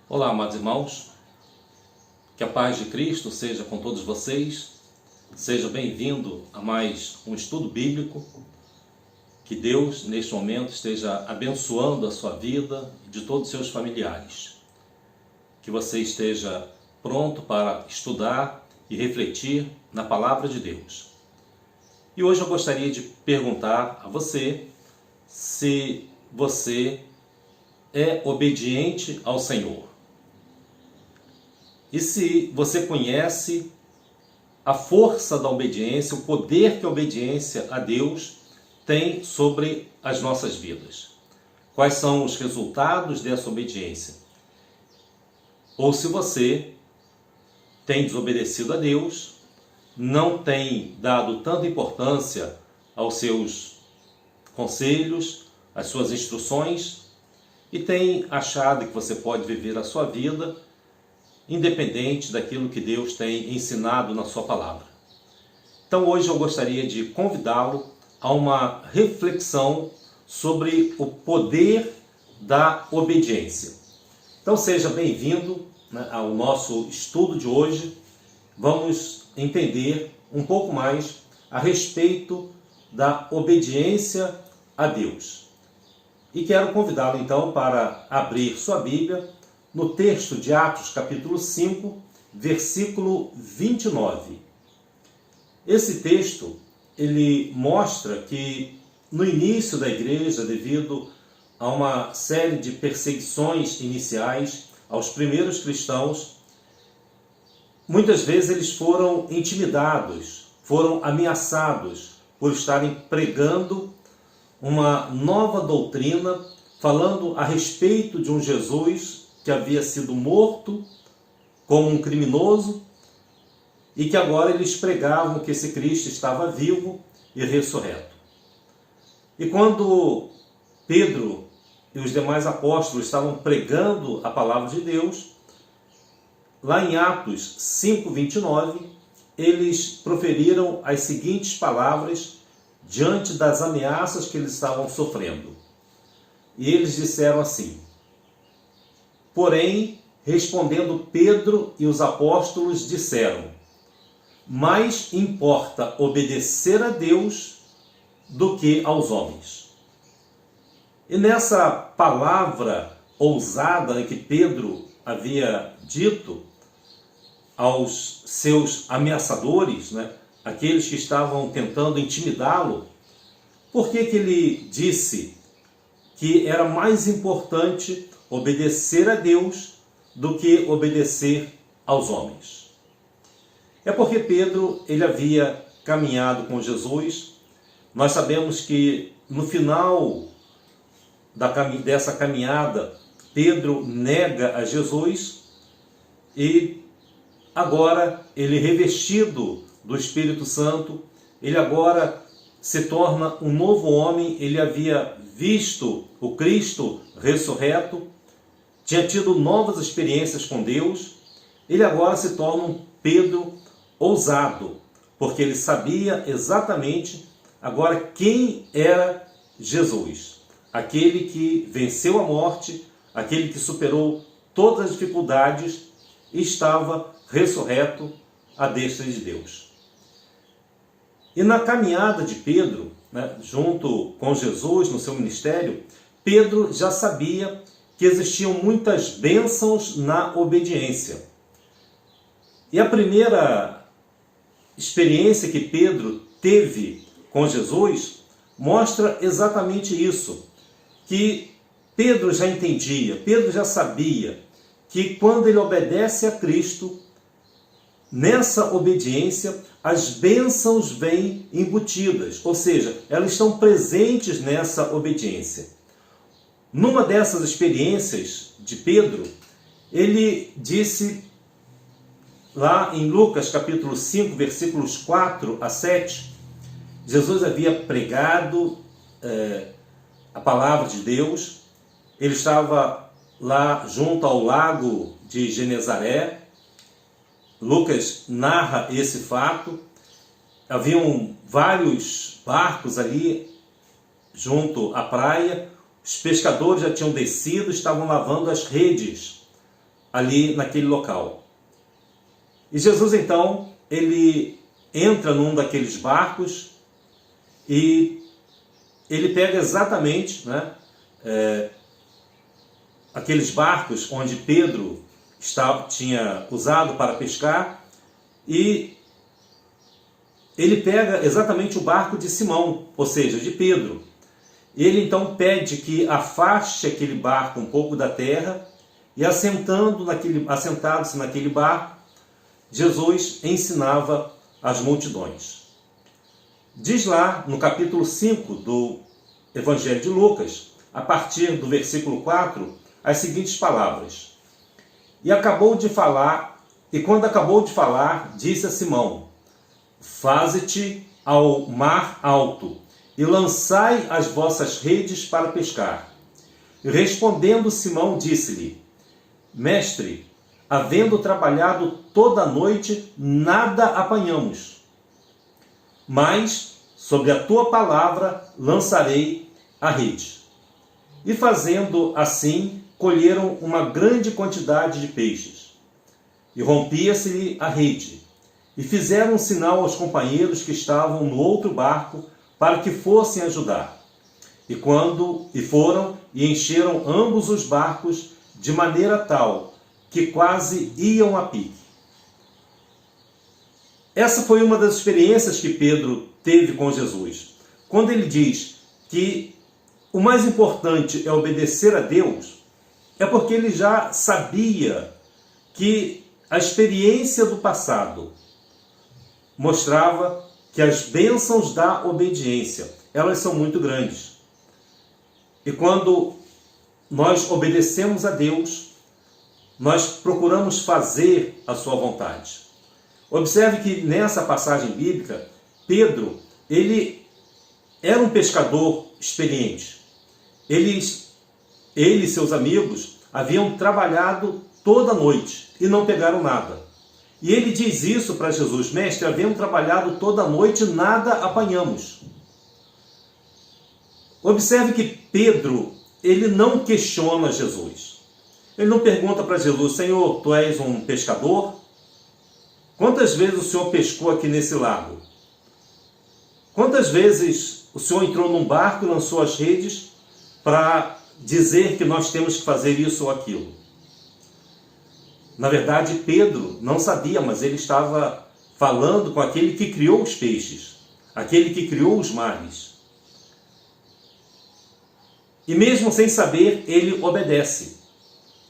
Olá, amados irmãos, que a paz de Cristo seja com todos vocês, seja bem-vindo a mais um estudo bíblico, que Deus neste momento esteja abençoando a sua vida e de todos os seus familiares, que você esteja pronto para estudar e refletir na palavra de Deus. E hoje eu gostaria de perguntar a você se você é obediente ao Senhor. E se você conhece a força da obediência, o poder que a obediência a Deus tem sobre as nossas vidas. Quais são os resultados dessa obediência? Ou se você tem desobedecido a Deus, não tem dado tanta importância aos seus conselhos, às suas instruções, e tem achado que você pode viver a sua vida independente daquilo que Deus tem ensinado na sua palavra. Então hoje eu gostaria de convidá-lo a uma reflexão sobre o poder da obediência. Então seja bem-vindo, ao nosso estudo de hoje. Vamos entender um pouco mais a respeito da obediência a Deus. E quero convidá-lo então para abrir sua Bíblia no texto de Atos, capítulo 5, versículo 29. Esse texto, ele mostra que no início da igreja, devido a uma série de perseguições iniciais aos primeiros cristãos, muitas vezes eles foram intimidados, foram ameaçados por estarem pregando uma nova doutrina, falando a respeito de um Jesus que havia sido morto como um criminoso e que agora eles pregavam que esse Cristo estava vivo e ressurreto. E quando Pedro e os demais apóstolos estavam pregando a palavra de Deus, lá em Atos 5:29, eles proferiram as seguintes palavras diante das ameaças que eles estavam sofrendo. E eles disseram assim: porém, respondendo Pedro e os apóstolos disseram: mais importa obedecer a Deus do que aos homens. E nessa palavra ousada que Pedro havia dito aos seus ameaçadores, aqueles que estavam tentando intimidá-lo, por que ele disse que era mais importante obedecer a Deus do que obedecer aos homens? É porque Pedro, ele havia caminhado com Jesus. Nós sabemos que no final dessa caminhada, Pedro nega a Jesus e agora ele, revestido do Espírito Santo, ele agora se torna um novo homem. Ele havia visto o Cristo ressurreto, tinha tido novas experiências com Deus. Ele agora se torna um Pedro ousado, porque ele sabia exatamente agora quem era Jesus, aquele que venceu a morte, aquele que superou todas as dificuldades e estava ressurreto à destra de Deus. E na caminhada de Pedro, junto com Jesus no seu ministério, Pedro já sabia que existiam muitas bênçãos na obediência. E a primeira experiência que Pedro teve com Jesus mostra exatamente isso, que Pedro já entendia, Pedro já sabia que quando ele obedece a Cristo, nessa obediência, as bênçãos vêm embutidas, ou seja, elas estão presentes nessa obediência. Numa dessas experiências de Pedro, ele disse lá em Lucas capítulo 5, versículos 4 a 7, Jesus havia pregado a palavra de Deus. Ele estava lá junto ao lago de Genezaré. Lucas narra esse fato. Haviam vários barcos ali junto à praia. Os pescadores já tinham descido, estavam lavando as redes ali naquele local. E Jesus então, ele entra num daqueles barcos e ele pega exatamente, né, aqueles barcos onde Pedro tinha usado para pescar, e ele pega exatamente o barco de Simão, ou seja, de Pedro. Ele então pede que afaste aquele barco um pouco da terra, e assentado-se naquele barco, Jesus ensinava as multidões. Diz lá no capítulo 5 do Evangelho de Lucas, a partir do versículo 4, as seguintes palavras: E quando acabou de falar, disse a Simão: Faze-te ao mar alto, e lançai as vossas redes para pescar. E respondendo Simão, disse-lhe: Mestre, havendo trabalhado toda a noite, nada apanhamos. Mas, sobre a tua palavra, lançarei a rede. E fazendo assim, colheram uma grande quantidade de peixes. E rompia-se-lhe a rede. E fizeram um sinal aos companheiros que estavam no outro barco, para que fossem ajudar. E foram e encheram ambos os barcos, de maneira tal que quase iam a pique. Essa foi uma das experiências que Pedro teve com Jesus. Quando ele diz que o mais importante é obedecer a Deus, é porque ele já sabia que a experiência do passado mostrava que as bênçãos da obediência, elas são muito grandes. E quando nós obedecemos a Deus, nós procuramos fazer a sua vontade. Observe que nessa passagem bíblica, Pedro, ele era um pescador experiente. Ele e seus amigos haviam trabalhado toda a noite e não pegaram nada. E ele diz isso para Jesus: Mestre, havendo trabalhado toda a noite, nada apanhamos. Observe que Pedro, ele não questiona Jesus. Ele não pergunta para Jesus: Senhor, tu és um pescador? Quantas vezes o Senhor pescou aqui nesse lago? Quantas vezes o Senhor entrou num barco e lançou as redes para dizer que nós temos que fazer isso ou aquilo? Na verdade, Pedro não sabia, mas ele estava falando com aquele que criou os peixes, aquele que criou os mares. E mesmo sem saber, ele obedece.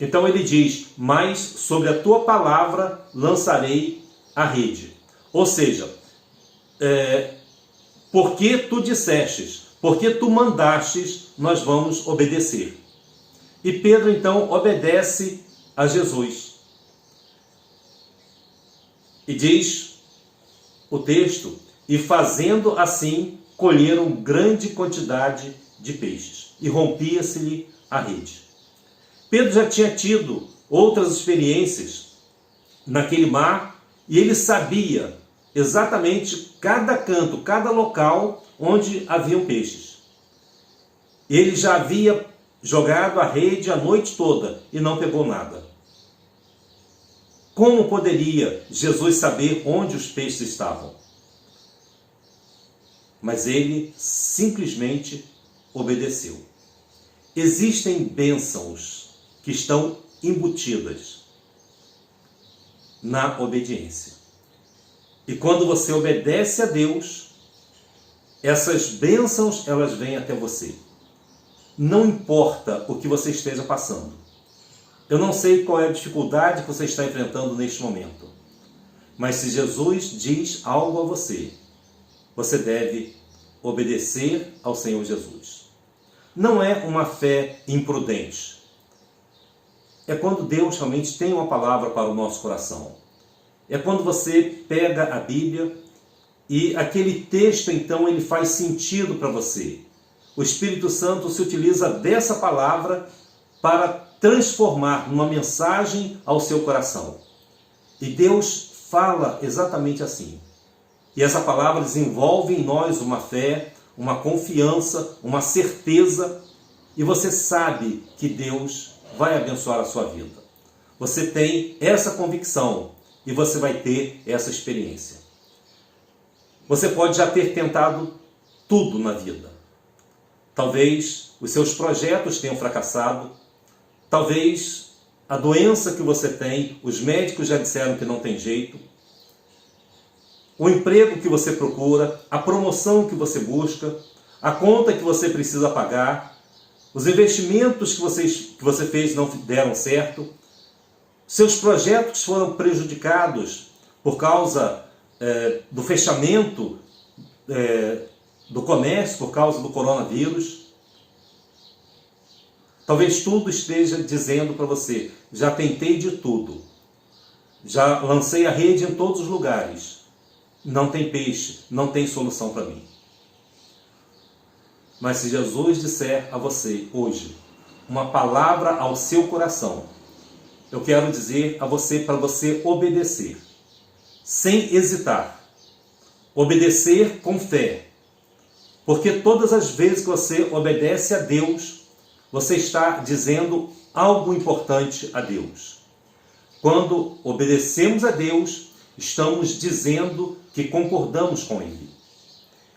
Então ele diz: Mas sobre a tua palavra lançarei a rede. Ou seja, porque tu dissestes, porque tu mandastes, nós vamos obedecer. E Pedro então obedece a Jesus. E diz o texto: E fazendo assim, colheram grande quantidade de peixes, e rompia-se-lhe a rede. Pedro já tinha tido outras experiências naquele mar, e ele sabia exatamente cada canto, cada local onde haviam peixes. Ele já havia jogado a rede a noite toda e não pegou nada. Como poderia Jesus saber onde os peixes estavam? Mas ele simplesmente obedeceu. Existem bênçãos que estão embutidas na obediência. E quando você obedece a Deus, essas bênçãos, elas vêm até você. Não importa o que você esteja passando. Eu não sei qual é a dificuldade que você está enfrentando neste momento. Mas se Jesus diz algo a você, você deve obedecer ao Senhor Jesus. Não é uma fé imprudente. É quando Deus realmente tem uma palavra para o nosso coração. É quando você pega a Bíblia e aquele texto, então, ele faz sentido para você. O Espírito Santo se utiliza dessa palavra para transformar numa mensagem ao seu coração. E Deus fala exatamente assim. E essa palavra desenvolve em nós uma fé, uma confiança, uma certeza, e você sabe que Deus vai abençoar a sua vida. você tem essa convicção e você vai ter essa experiência. Você pode já ter tentado tudo na vida. Talvez os seus projetos tenham fracassado, talvez a doença que você tem, os médicos já disseram que não tem jeito, o emprego que você procura, a promoção que você busca, a conta que você precisa pagar, os investimentos que você fez não deram certo, seus projetos foram prejudicados por causa do fechamento do comércio, por causa do coronavírus. Talvez tudo esteja dizendo para você, já tentei de tudo, já lancei a rede em todos os lugares, não tem peixe, não tem solução para mim. Mas se Jesus disser a você hoje uma palavra ao seu coração, eu quero dizer a você para você obedecer, sem hesitar, obedecer com fé, porque todas as vezes que você obedece a Deus, você está dizendo algo importante a Deus. Quando obedecemos a Deus, estamos dizendo que concordamos com Ele.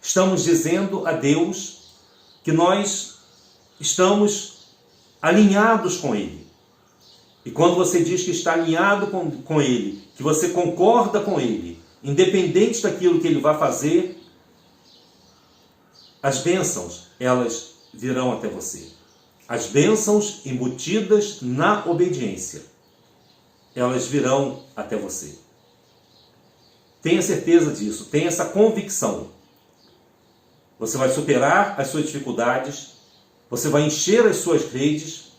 Estamos dizendo a Deus que nós estamos alinhados com Ele. E quando você diz que está alinhado com Ele, que você concorda com Ele, independente daquilo que Ele vai fazer, as bênçãos, elas virão até você. As bênçãos embutidas na obediência, elas virão até você. Tenha certeza disso, tenha essa convicção. Você vai superar as suas dificuldades, você vai encher as suas redes,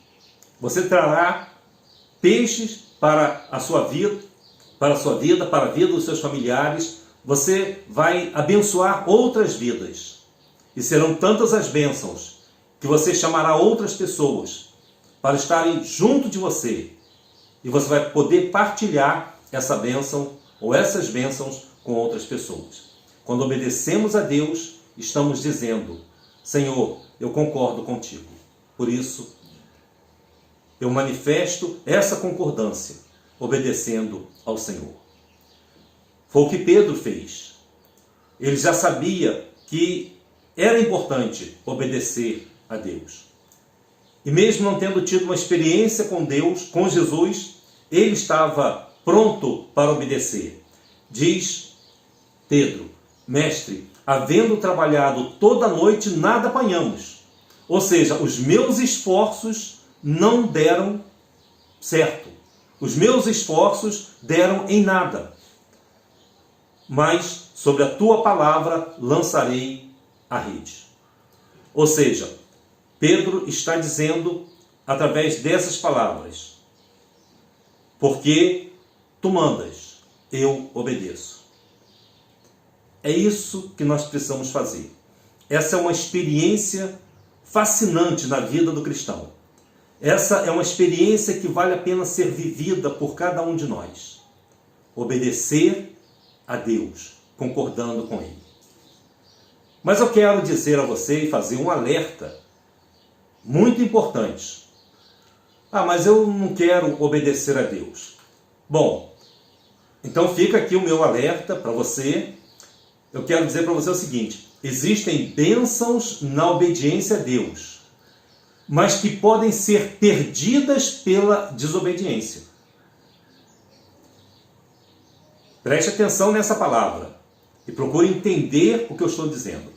você trará peixes para a sua vida, para a vida dos seus familiares, você vai abençoar outras vidas. E serão tantas as bênçãos que você chamará outras pessoas para estarem junto de você. E você vai poder partilhar essa bênção ou essas bênçãos com outras pessoas. Quando obedecemos a Deus, estamos dizendo, Senhor, eu concordo contigo. Por isso, eu manifesto essa concordância, obedecendo ao Senhor. Foi o que Pedro fez. Ele já sabia que era importante obedecer a Deus. E mesmo não tendo tido uma experiência com Deus, com Jesus, ele estava pronto para obedecer. Diz Pedro, mestre, havendo trabalhado toda a noite, nada apanhamos. Ou seja, os meus esforços não deram certo. Os meus esforços deram em nada. Mas sobre a tua palavra lançarei a rede. Ou seja, Pedro está dizendo através dessas palavras, porque tu mandas, eu obedeço. É isso que nós precisamos fazer. Essa é uma experiência fascinante na vida do cristão. Essa é uma experiência que vale a pena ser vivida por cada um de nós. Obedecer a Deus, concordando com Ele. Mas eu quero dizer a você e fazer um alerta muito importante. Mas eu não quero obedecer a Deus. Bom, então fica aqui o meu alerta para você. Eu quero dizer para você o seguinte, existem bênçãos na obediência a Deus, mas que podem ser perdidas pela desobediência. Preste atenção nessa palavra e procure entender o que eu estou dizendo.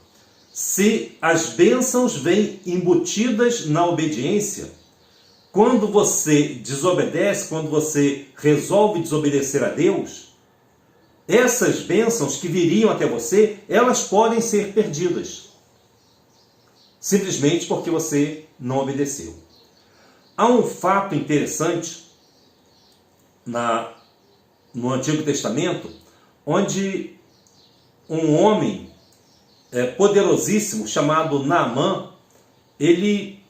Se as bênçãos vêm embutidas na obediência, quando você desobedece, quando você resolve desobedecer a Deus, essas bênçãos que viriam até você, elas podem ser perdidas. Simplesmente porque você não obedeceu. Há um fato interessante no Antigo Testamento, onde um homem poderosíssimo chamado Naamã, ele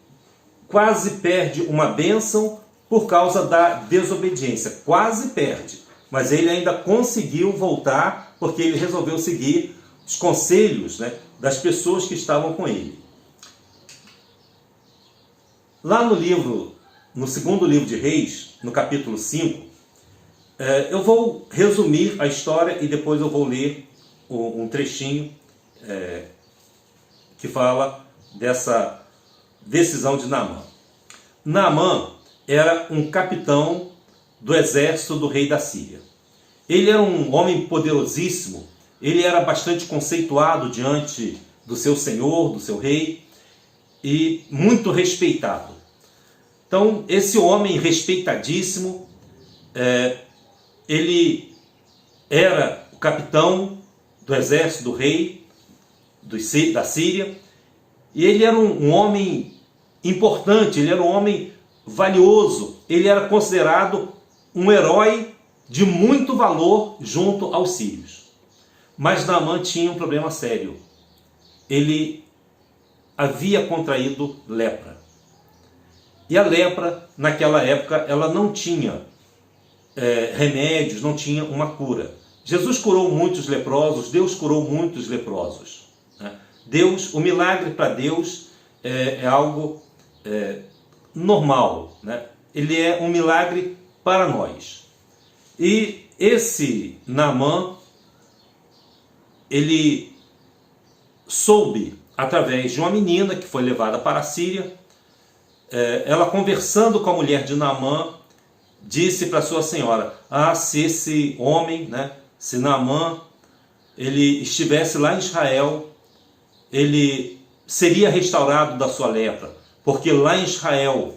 quase perde uma bênção por causa da desobediência. Quase perde. Mas ele ainda conseguiu voltar porque ele resolveu seguir os conselhos, das pessoas que estavam com ele. Lá no livro no segundo livro de Reis, no capítulo 5, eu vou resumir a história e depois eu vou ler um trechinho que fala dessa decisão de Naamã. Naamã era um capitão do exército do rei da Síria. Ele era um homem poderosíssimo, ele era bastante conceituado diante do seu senhor, do seu rei, e muito respeitado. Então, esse homem respeitadíssimo, ele era o capitão do exército do rei da Síria, e ele era um homem importante, ele era um homem valioso, ele era considerado um herói de muito valor junto aos sírios. Mas Naamã tinha um problema sério. Ele havia contraído lepra. E a lepra, naquela época, ela não tinha remédios, não tinha uma cura. Jesus curou muitos leprosos, Deus curou muitos leprosos. Né? O milagre para Deus é algo normal, né? Ele é um milagre para nós. E esse Naamã, ele soube através de uma menina que foi levada para a Síria. Ela, conversando com a mulher de Naamã, disse para sua senhora: se esse homem, né, se Naamã, ele estivesse lá em Israel, ele seria restaurado da sua lepra, porque lá em Israel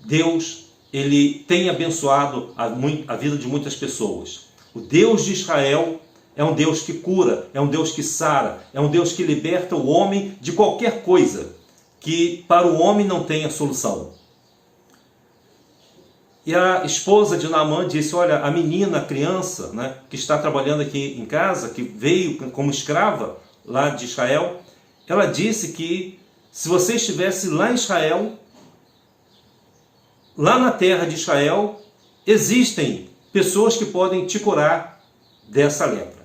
Deus, ele tem abençoado a vida de muitas pessoas. O Deus de Israel é um Deus que cura, é um Deus que sara, é um Deus que liberta o homem de qualquer coisa que para o homem não tenha solução. E a esposa de Naamã disse: olha, a menina, a criança, né, que está trabalhando aqui em casa, que veio como escrava lá de Israel, ela disse que se você estivesse lá em Israel, lá na terra de Israel, existem pessoas que podem te curar dessa lepra.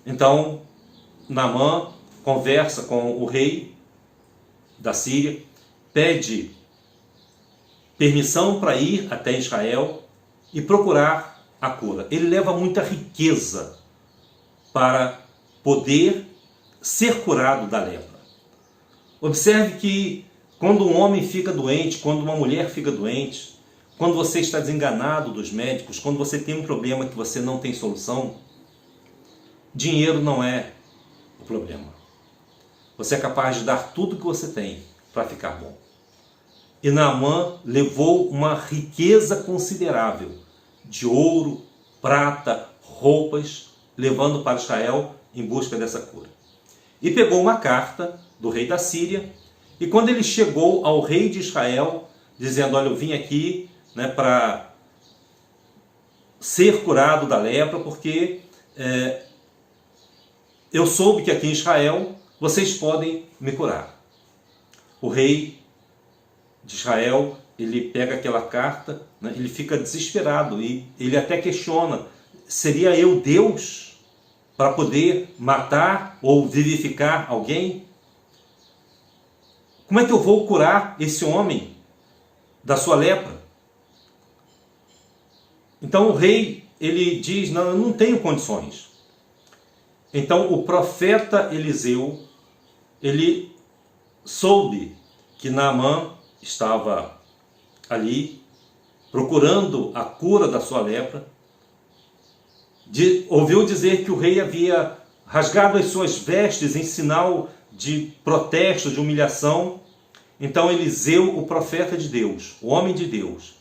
Então, Naamã conversa com o rei da Síria, pede permissão para ir até Israel e procurar a cura. Ele leva muita riqueza para poder ser curado da lepra. Observe que quando um homem fica doente, quando uma mulher fica doente, quando você está desenganado dos médicos, quando você tem um problema que você não tem solução, dinheiro não é o problema. Você é capaz de dar tudo que você tem para ficar bom. E Naamã levou uma riqueza considerável de ouro, prata, roupas, levando para Israel em busca dessa cura. E pegou uma carta do rei da Síria, e quando ele chegou ao rei de Israel, dizendo: olha, eu vim aqui, né, para ser curado da lepra, porque eu soube que aqui em Israel vocês podem me curar. O rei de Israel, ele pega aquela carta, né, ele fica desesperado e ele até questiona: seria eu Deus para poder matar ou vivificar alguém? Como é que eu vou curar esse homem da sua lepra? Então o rei, ele diz: não, eu não tenho condições. Então o profeta Eliseu, ele soube que Naamã estava ali procurando a cura da sua lepra, ouviu dizer que o rei havia rasgado as suas vestes em sinal de protesto, de humilhação. Então Eliseu, o profeta de Deus, o homem de Deus,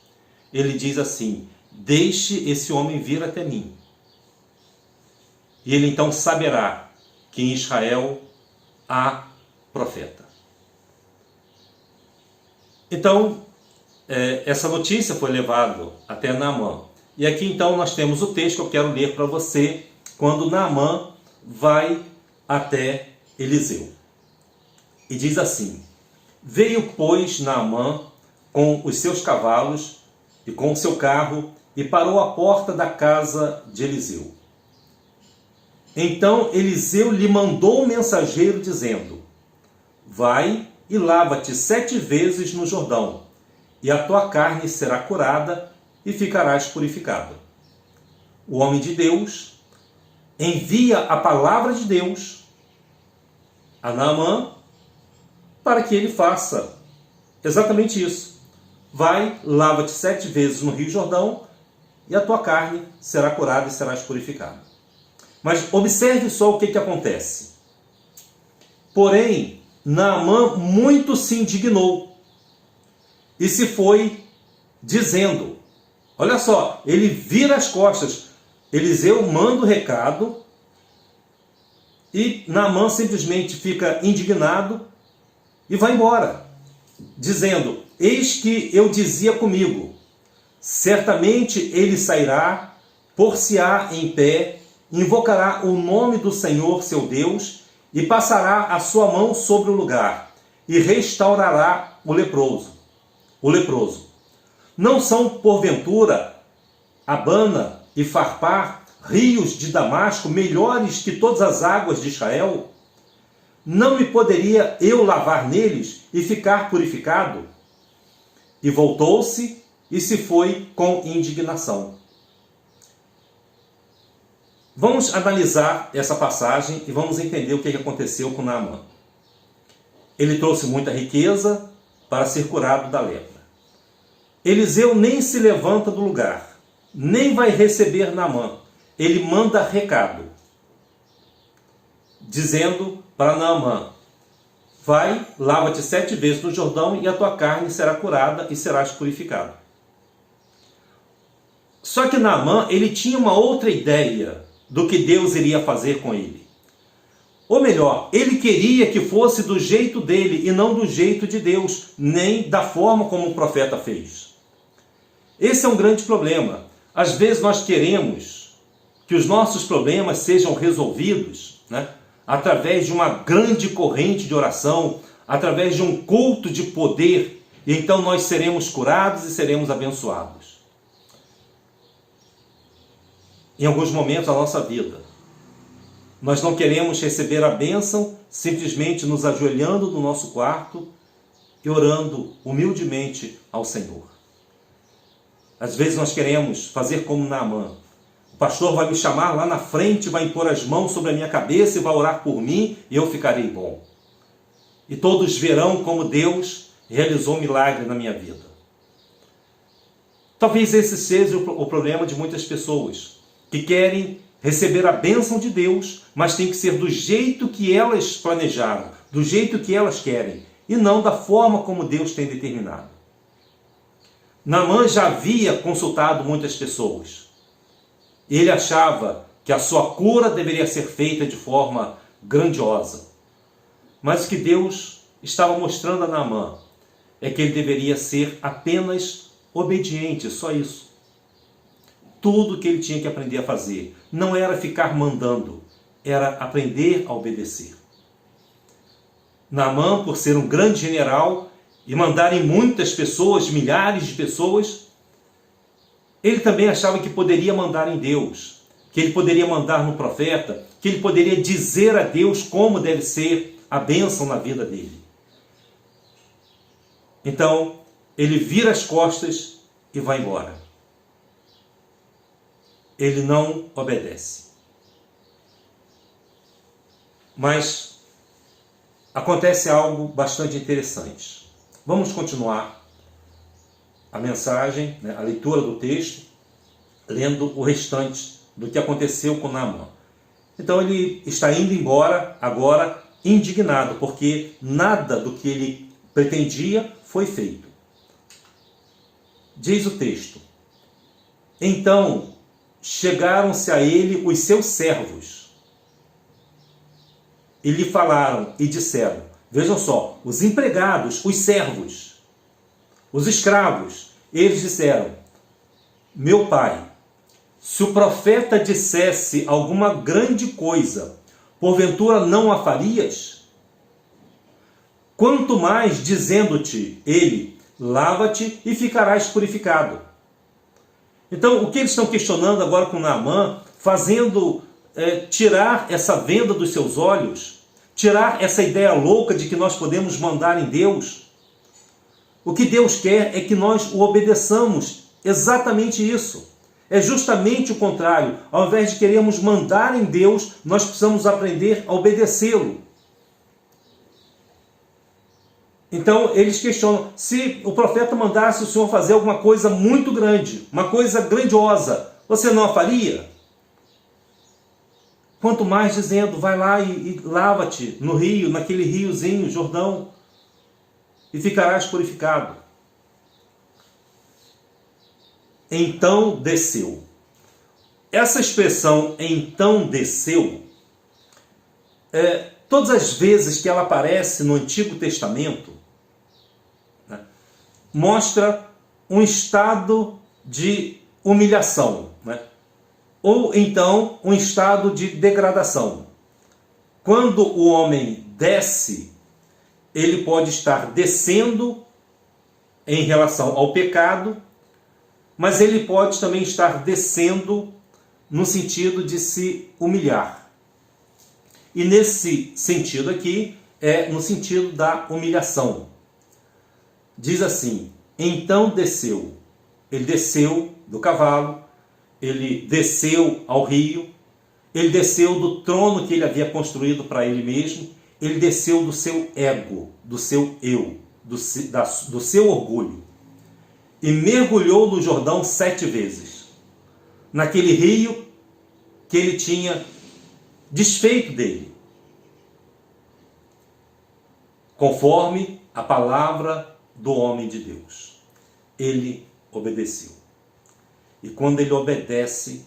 ele diz assim: deixe esse homem vir até mim, e ele então saberá que em Israel há profeta. Então, essa notícia foi levada até Naamã. E aqui então nós temos o texto que eu quero ler para você, quando Naamã vai até Eliseu. E diz assim: veio, pois, Naamã com os seus cavalos e com o seu carro, e parou à porta da casa de Eliseu. Então Eliseu lhe mandou um mensageiro, dizendo: vai e lava-te 7 vezes no Jordão, e a tua carne será curada e ficarás purificado. O homem de Deus envia a palavra de Deus a Naamã para que ele faça exatamente isso. Vai, lava-te 7 vezes no Rio Jordão e a tua carne será curada e serás purificado. Mas observe só o que acontece. Porém, Naamã muito se indignou e se foi dizendo, olha só, ele vira as costas, Eliseu manda o recado e Naamã simplesmente fica indignado e vai embora, dizendo, eis que eu dizia comigo, certamente ele sairá, pôr-se-á em pé, invocará o nome do Senhor seu Deus e passará a sua mão sobre o lugar e restaurará o leproso. Não são, porventura, Abana e Farpar, rios de Damasco, melhores que todas as águas de Israel? Não me poderia eu lavar neles e ficar purificado? E voltou-se e se foi com indignação. Vamos analisar essa passagem e vamos entender o que aconteceu com Naamã. Ele trouxe muita riqueza para ser curado da lepra. Eliseu nem se levanta do lugar, nem vai receber Naamã. Ele manda recado, dizendo para Naamã, vai, lava-te 7 vezes no Jordão e a tua carne será curada e serás purificado. Só que Naamã, ele tinha uma outra ideia do que Deus iria fazer com ele. Ou melhor, ele queria que fosse do jeito dele e não do jeito de Deus, nem da forma como o profeta fez. Esse é um grande problema. Às vezes nós queremos que os nossos problemas sejam resolvidos, através de uma grande corrente de oração, através de um culto de poder, e então nós seremos curados e seremos abençoados. Em alguns momentos da nossa vida, nós não queremos receber a bênção simplesmente nos ajoelhando no nosso quarto e orando humildemente ao Senhor. Às vezes nós queremos fazer como Naamã. O pastor vai me chamar lá na frente, vai impor as mãos sobre a minha cabeça e vai orar por mim e eu ficarei bom. E todos verão como Deus realizou um milagre na minha vida. Talvez esse seja o problema de muitas pessoas, que querem receber a bênção de Deus, mas tem que ser do jeito que elas planejaram, do jeito que elas querem, e não da forma como Deus tem determinado. Naamã já havia consultado muitas pessoas. Ele achava que a sua cura deveria ser feita de forma grandiosa. Mas o que Deus estava mostrando a Naamã é que ele deveria ser apenas obediente, só isso. Tudo que ele tinha que aprender a fazer não era ficar mandando, era aprender a obedecer. Naamã, por ser um grande general e mandar em muitas pessoas, milhares de pessoas, ele também achava que poderia mandar em Deus, que ele poderia mandar no profeta, que ele poderia dizer a Deus como deve ser a bênção na vida dele. Então, ele vira as costas e vai embora. Ele não obedece. Mas acontece algo bastante interessante. Vamos continuar a mensagem, a leitura do texto, lendo o restante do que aconteceu com Naamã. Então ele está indo embora agora indignado, porque nada do que ele pretendia foi feito. Diz o texto, então chegaram-se a ele os seus servos e lhe falaram e disseram, vejam só, os empregados, os servos, os escravos, eles disseram, meu pai, se o profeta dissesse alguma grande coisa, porventura não a farias? Quanto mais dizendo-te ele, lava-te e ficarás purificado. Então, o que eles estão questionando agora com Naamã, fazendo tirar essa venda dos seus olhos, tirar essa ideia louca de que nós podemos mandar em Deus, O que Deus quer é que nós o obedeçamos. Exatamente isso. É justamente o contrário. Ao invés de querermos mandar em Deus, nós precisamos aprender a obedecê-lo. Então, eles questionam, se o profeta mandasse o Senhor fazer alguma coisa muito grande, uma coisa grandiosa, você não a faria? Quanto mais dizendo, vai lá e lava-te no rio, naquele riozinho, Jordão, e ficarás purificado. Então desceu. Essa expressão, então desceu, todas as vezes que ela aparece no Antigo Testamento, mostra um estado de humilhação, ou então um estado de degradação. Quando o homem desce, ele pode estar descendo em relação ao pecado, mas ele pode também estar descendo no sentido de se humilhar. E nesse sentido aqui, é no sentido da humilhação. Diz assim, então desceu. Ele desceu do cavalo, ele desceu ao rio, ele desceu do trono que ele havia construído para ele mesmo, ele desceu do seu ego, do seu eu, do seu orgulho, e mergulhou no Jordão 7 vezes, naquele rio que ele tinha desfeito dele, conforme a palavra do homem de Deus. Ele obedeceu. E quando ele obedece,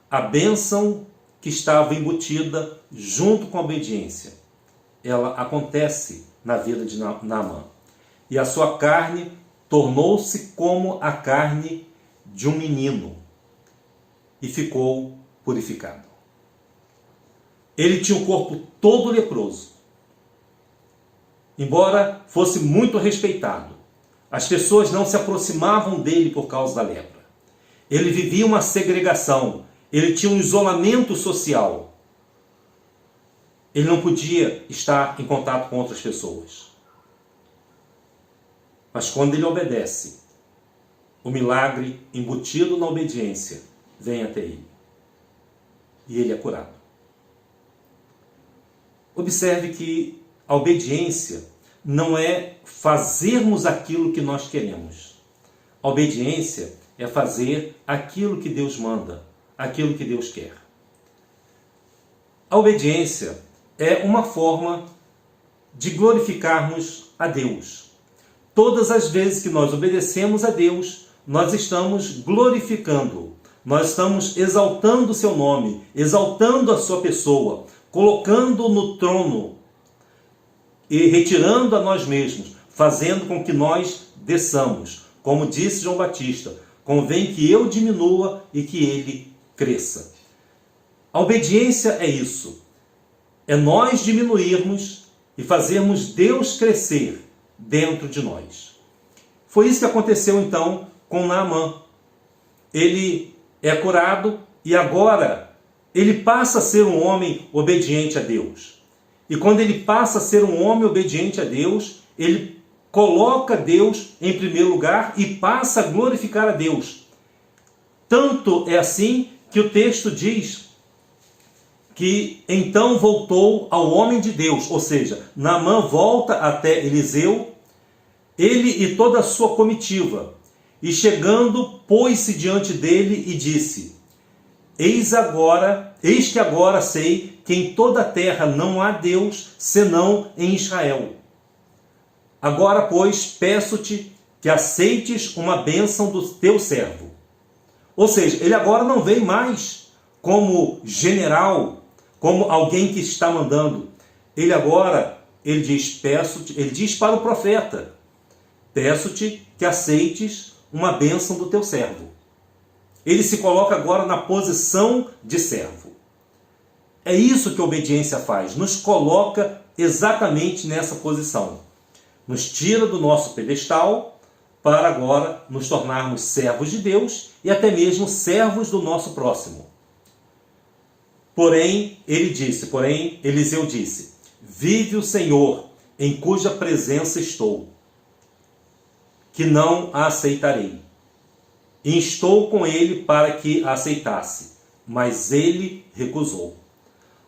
a bênção que estava embutida junto com a obediência, ela acontece na vida de Naamã. E a sua carne tornou-se como a carne de um menino e ficou purificado. Ele tinha o corpo todo leproso. Embora fosse muito respeitado, as pessoas não se aproximavam dele por causa da lepra. Ele vivia uma segregação, ele tinha um isolamento social. Ele não podia estar em contato com outras pessoas. Mas quando ele obedece, o milagre embutido na obediência vem até ele. E ele é curado. Observe que a obediência não é fazermos aquilo que nós queremos. A obediência é fazer aquilo que Deus manda, aquilo que Deus quer. A obediência é uma forma de glorificarmos a Deus. Todas as vezes que nós obedecemos a Deus, nós estamos glorificando, nós estamos exaltando o seu nome, exaltando a sua pessoa, colocando no trono e retirando a nós mesmos, fazendo com que nós desçamos. Como disse João Batista, convém que eu diminua e que ele cresça. A obediência é isso. É nós diminuirmos e fazermos Deus crescer dentro de nós. Foi isso que aconteceu então com Naamã. Ele é curado e agora ele passa a ser um homem obediente a Deus. E quando ele passa a ser um homem obediente a Deus, ele coloca Deus em primeiro lugar e passa a glorificar a Deus. Tanto é assim que o texto diz que então voltou ao homem de Deus, ou seja, Naamã volta até Eliseu, ele e toda a sua comitiva, e chegando, pôs-se diante dele e disse: eis que agora sei que em toda a terra não há Deus, senão em Israel. Agora, pois, peço-te que aceites uma bênção do teu servo. Ou seja, ele agora não vem mais como general, como alguém que está mandando. Ele diz para o profeta: peço-te que aceites uma bênção do teu servo. Ele se coloca agora na posição de servo. É isso que a obediência faz, nos coloca exatamente nessa posição. Nos tira do nosso pedestal para agora nos tornarmos servos de Deus e até mesmo servos do nosso próximo. Porém, Eliseu disse: vive o Senhor, em cuja presença estou, que não a aceitarei. E instou com ele para que a aceitasse, mas ele recusou.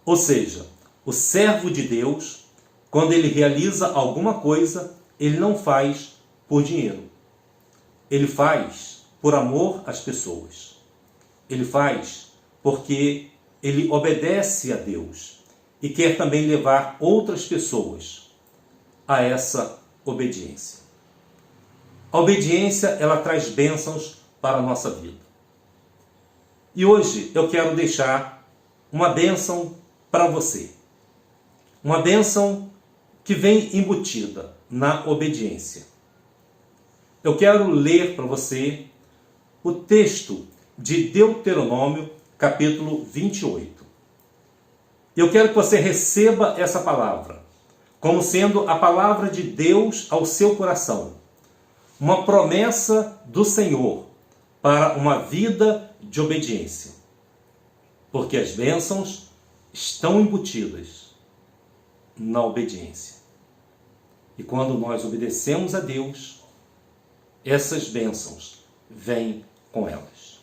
Ou seja, o servo de Deus, quando ele realiza alguma coisa, ele não faz por dinheiro. Ele faz por amor às pessoas. Ele faz porque ele obedece a Deus e quer também levar outras pessoas a essa obediência. A obediência, ela traz bênçãos para a nossa vida. E hoje eu quero deixar uma bênção para você. Uma bênção que vem embutida na obediência. Eu quero ler para você o texto de Deuteronômio, capítulo 28. Eu quero que você receba essa palavra como sendo a palavra de Deus ao seu coração. Uma promessa do Senhor para uma vida de obediência. Porque as bênçãos estão embutidas na obediência. E quando nós obedecemos a Deus, essas bênçãos vêm com elas.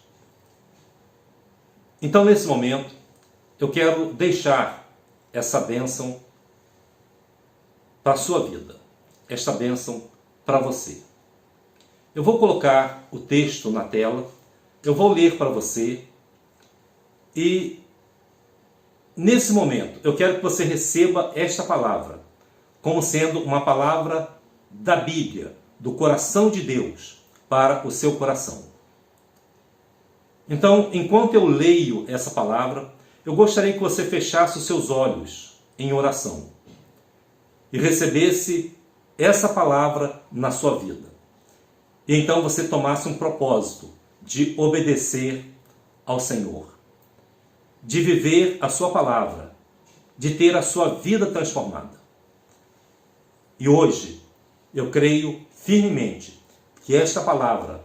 Então, nesse momento, eu quero deixar essa bênção para a sua vida. Esta bênção para você. Eu vou colocar o texto na tela, eu vou ler para você e, nesse momento, eu quero que você receba esta palavra como sendo uma palavra da Bíblia, do coração de Deus, para o seu coração. Então, enquanto eu leio essa palavra, eu gostaria que você fechasse os seus olhos em oração e recebesse essa palavra na sua vida. E então você tomasse um propósito de obedecer ao Senhor, de viver a sua palavra, de ter a sua vida transformada. E hoje, eu creio firmemente que esta palavra,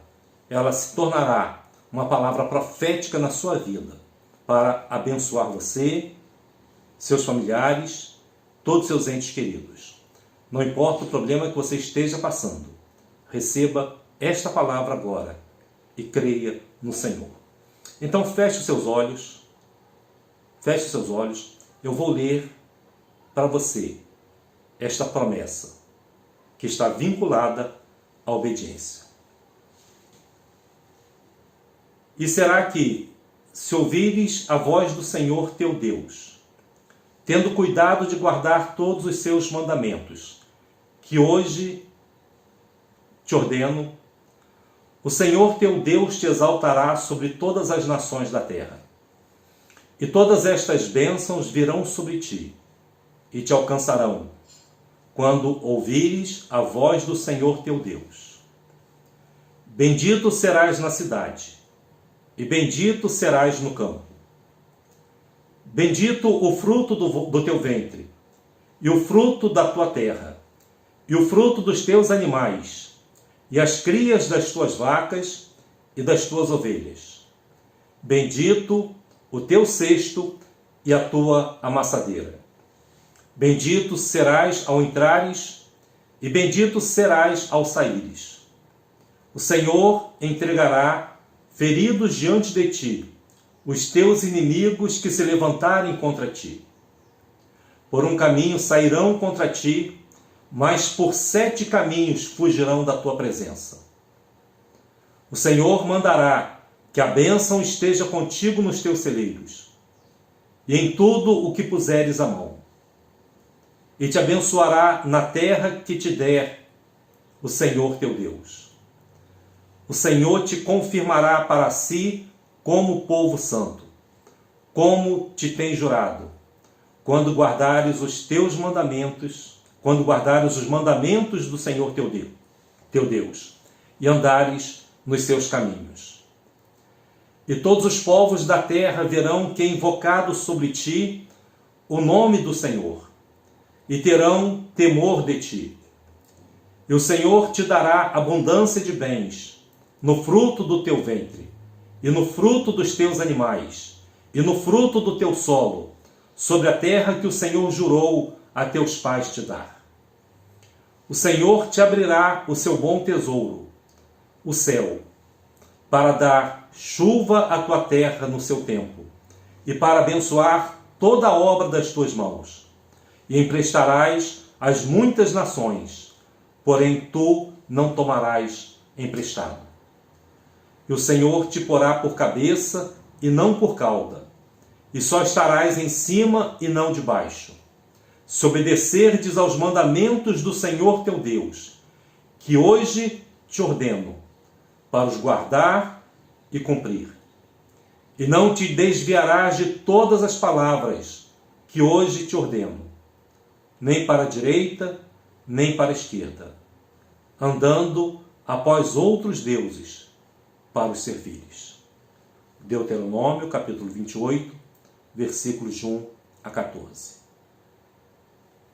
ela se tornará uma palavra profética na sua vida, para abençoar você, seus familiares, todos seus entes queridos. Não importa o problema que você esteja passando, receba esta palavra agora e creia no Senhor. Então feche os seus olhos, eu vou ler para você esta promessa que está vinculada à obediência. E será que, se ouvires a voz do Senhor teu Deus, tendo cuidado de guardar todos os seus mandamentos, que hoje te ordeno, o Senhor teu Deus te exaltará sobre todas as nações da terra. E todas estas bênçãos virão sobre ti e te alcançarão, quando ouvires a voz do Senhor teu Deus. Bendito serás na cidade, e bendito serás no campo. Bendito o fruto do teu ventre, e o fruto da tua terra, e o fruto dos teus animais, e as crias das tuas vacas e das tuas ovelhas. Bendito o teu cesto e a tua amassadeira. Bendito serás ao entrares, e bendito serás ao saíres. O Senhor entregará feridos diante de ti os teus inimigos que se levantarem contra ti. Por um caminho sairão contra ti, mas por 7 caminhos fugirão da tua presença. O Senhor mandará que a bênção esteja contigo nos teus celeiros, e em tudo o que puseres a mão. E te abençoará na terra que te der o Senhor teu Deus. O Senhor te confirmará para si como povo santo, como te tem jurado, quando guardares os teus mandamentos, quando guardares os mandamentos do Senhor teu Deus, e andares nos seus caminhos. E todos os povos da terra verão que é invocado sobre ti o nome do Senhor, e terão temor de ti. E o Senhor te dará abundância de bens, no fruto do teu ventre, e no fruto dos teus animais, e no fruto do teu solo, sobre a terra que o Senhor jurou a teus pais te dar. O Senhor te abrirá o seu bom tesouro, o céu, para dar chuva à tua terra no seu tempo, e para abençoar toda a obra das tuas mãos. E emprestarás às muitas nações, porém tu não tomarás emprestado. E o Senhor te porá por cabeça e não por cauda, e só estarás em cima e não debaixo. Se obedecerdes aos mandamentos do Senhor teu Deus, que hoje te ordeno, para os guardar e cumprir. E não te desviarás de todas as palavras que hoje te ordeno, nem para a direita, nem para a esquerda, andando após outros deuses, para os servires. Deuteronômio, capítulo 28, versículos de 1 a 14.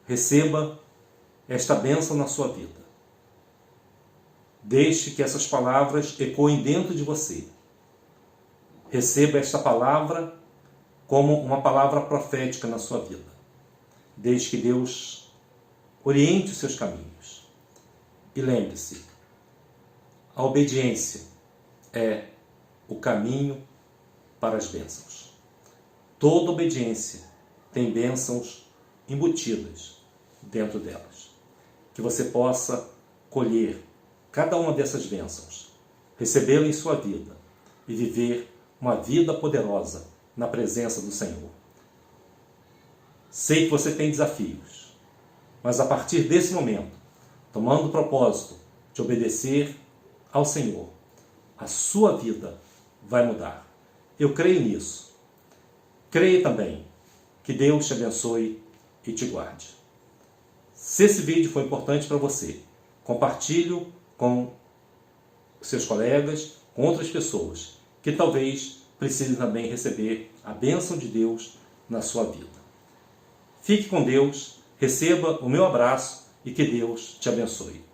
Receba esta bênção na sua vida. Deixe que essas palavras ecoem dentro de você. Receba esta palavra como uma palavra profética na sua vida. Deixe que Deus oriente os seus caminhos. E lembre-se, a obediência é o caminho para as bênçãos. Toda obediência tem bênçãos embutidas dentro delas. Que você possa colher cada uma dessas bênçãos, recebê-la em sua vida e viver uma vida poderosa na presença do Senhor. Sei que você tem desafios, mas a partir desse momento, tomando o propósito de obedecer ao Senhor, a sua vida vai mudar. Eu creio nisso. Creia também. Que Deus te abençoe e te guarde. Se esse vídeo foi importante para você, compartilhe com seus colegas, com outras pessoas que talvez precisem também receber a bênção de Deus na sua vida. Fique com Deus, receba o meu abraço e que Deus te abençoe.